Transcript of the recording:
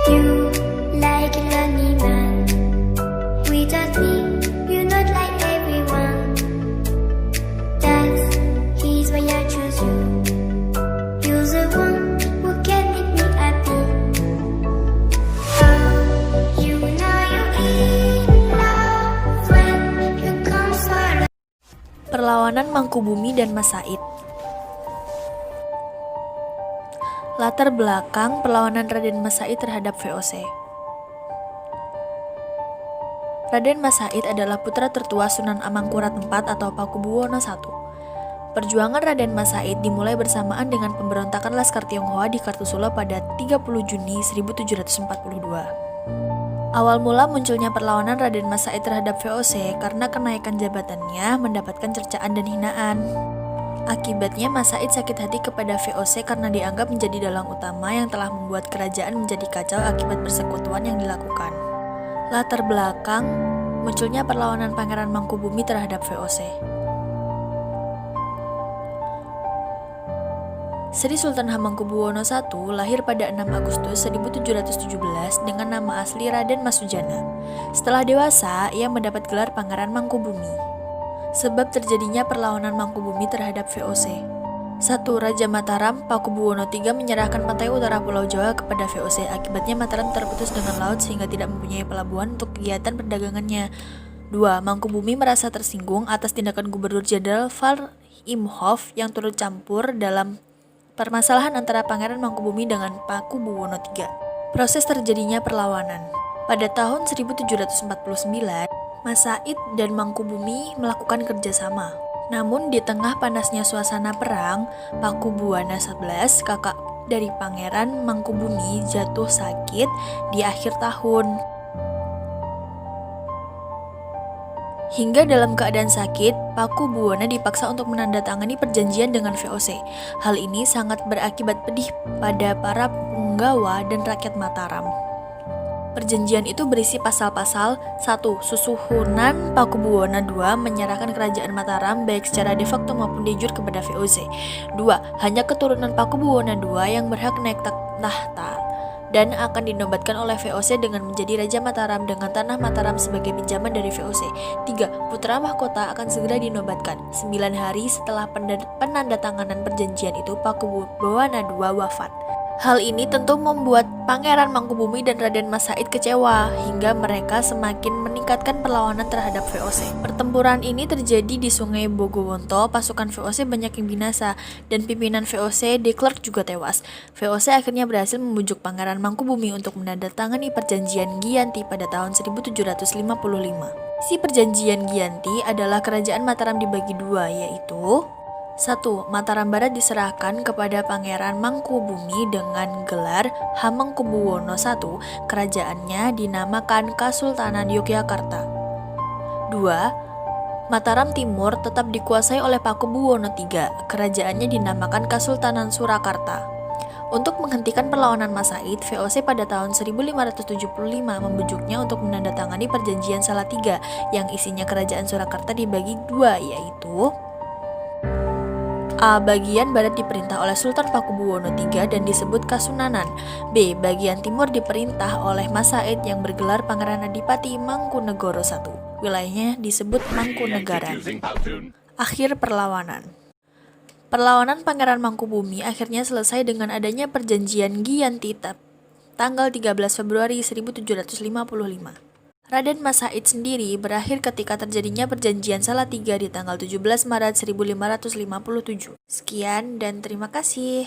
You like a lonely man without me, you're not like everyone. That's he's why I choose you. You're the one who can make me happy. Oh, you know you're in love when you come for. Perlawanan Mangkubumi dan Mas Said. Latar belakang perlawanan Raden Mas Said terhadap VOC. Raden Mas Said adalah putra tertua Sunan Amangkurat IV atau Pakubuwono I. Perjuangan Raden Mas Said dimulai bersamaan dengan pemberontakan Laskar Tionghoa di Kartusula pada 30 Juni 1742. Awal mula munculnya perlawanan Raden Mas Said terhadap VOC karena kenaikan jabatannya mendapatkan cercaan dan hinaan. Akibatnya Mas Said sakit hati kepada VOC karena dianggap menjadi dalang utama yang telah membuat kerajaan menjadi kacau akibat persekutuan yang dilakukan. Latar belakang munculnya perlawanan Pangeran Mangkubumi terhadap VOC. Sri Sultan Hamengkubuwono I lahir pada 6 Agustus 1717 dengan nama asli Raden Mas Sujana. Setelah dewasa, ia mendapat gelar Pangeran Mangkubumi. Sebab terjadinya perlawanan Mangkubumi terhadap VOC. 1. Raja Mataram, Pakubuwono III menyerahkan pantai utara Pulau Jawa kepada VOC. Akibatnya Mataram terputus dengan laut sehingga tidak mempunyai pelabuhan untuk kegiatan perdagangannya. 2. Mangkubumi merasa tersinggung atas tindakan Gubernur Jenderal Var Imhoff yang turut campur dalam permasalahan antara Pangeran Mangkubumi dengan Pakubuwono III. Proses terjadinya perlawanan. Pada tahun 1749, Mas Said dan Mangkubumi melakukan kerjasama. Namun di tengah panasnya suasana perang, Pakubuwana XI, kakak dari Pangeran Mangkubumi, jatuh sakit di akhir tahun. Hingga dalam keadaan sakit, Pakubuwana dipaksa untuk menandatangani perjanjian dengan VOC. Hal ini sangat berakibat pedih pada para punggawa dan rakyat Mataram. Perjanjian itu berisi pasal-pasal 1. Susuhunan Pakubuwono II menyerahkan kerajaan Mataram baik secara de facto maupun de jure kepada VOC. 2. Hanya keturunan Pakubuwono II yang berhak naik tahta dan akan dinobatkan oleh VOC dengan menjadi Raja Mataram dengan tanah Mataram sebagai pinjaman dari VOC. 3. Putra mahkota akan segera dinobatkan. 9 hari setelah penandatanganan perjanjian itu, Pakubuwono II wafat. Hal ini tentu membuat Pangeran Mangkubumi dan Raden Mas Said kecewa hingga mereka semakin meningkatkan perlawanan terhadap VOC. Pertempuran ini terjadi di Sungai Bogowonto, pasukan VOC banyak yang binasa dan pimpinan VOC de Klerk juga tewas. VOC akhirnya berhasil membujuk Pangeran Mangkubumi untuk menandatangani perjanjian Giyanti pada tahun 1755. Si perjanjian Giyanti adalah kerajaan Mataram dibagi dua, yaitu 1. Mataram Barat diserahkan kepada Pangeran Mangkubumi dengan gelar Hamengkubuwono I. Kerajaannya dinamakan Kasultanan Yogyakarta. 2. Mataram Timur tetap dikuasai oleh Pakubuwono III. Kerajaannya dinamakan Kasultanan Surakarta. Untuk menghentikan perlawanan Mas Said, VOC pada tahun 1575 membujuknya untuk menandatangani perjanjian Salatiga yang isinya kerajaan Surakarta dibagi dua, yaitu A. Bagian barat diperintah oleh Sultan Pakubuwono III dan disebut Kasunanan. B. Bagian timur diperintah oleh Mas Said yang bergelar Pangeran Adipati Mangkunegoro I. Wilayahnya disebut Mangkunegaran. Akhir perlawanan. Perlawanan Pangeran Mangkubumi akhirnya selesai dengan adanya perjanjian Giyanti tanggal 13 Februari 1755. Raden Mas Said sendiri berakhir ketika terjadinya perjanjian Salatiga di tanggal 17 Maret 1557. Sekian dan terima kasih.